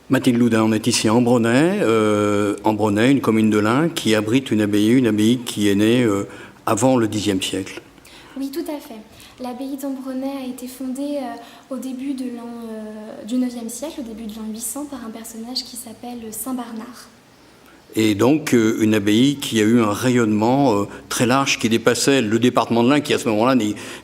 Mathilde Loudun, on est ici à Ambronay, une commune de l'Ain qui abrite une abbaye qui est née avant le Xe siècle. Oui, tout à fait. L'abbaye d'Ambronay a été fondée au début du IXe siècle, au début de l'an 800, par un personnage qui s'appelle Saint Barnard. Et donc une abbaye qui a eu un rayonnement très large qui dépassait le département de l'Ain qui à ce moment-là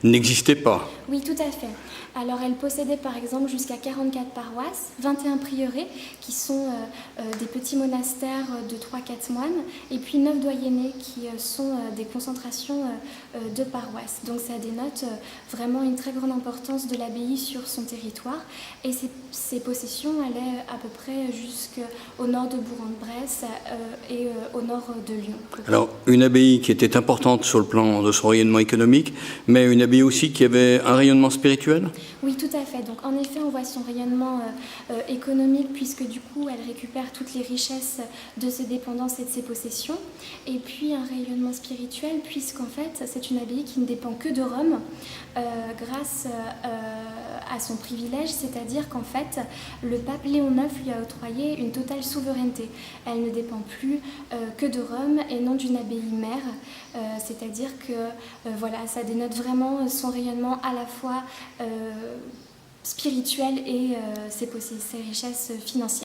n'existait pas. Oui, tout à fait. Alors elle possédait par exemple jusqu'à 44 paroisses, 21 prieurés qui sont des petits monastères de 3-4 moines et puis 9 doyennés qui sont des concentrations de paroisses. Donc ça dénote vraiment une très grande importance de l'abbaye sur son territoire et ses possessions allaient à peu près jusqu'au nord de Bourg-en-Bresse et au nord de Lyon. Alors une abbaye qui était importante sur le plan de son rayonnement économique, mais une abbaye aussi qui avait un rayonnement spirituel ? Oui, tout à fait. Donc, en effet, on voit son rayonnement économique puisque du coup, elle récupère toutes les richesses de ses dépendances et de ses possessions. Et puis, un rayonnement spirituel puisqu'en fait, c'est une abbaye qui ne dépend que de Rome grâce à son privilège, c'est-à-dire qu'en fait, le pape Léon IX lui a octroyé une totale souveraineté. Elle ne dépend plus que de Rome et non d'une abbaye mère, c'est-à-dire que voilà, ça dénote vraiment son rayonnement à la fois spirituel et ses richesses financières.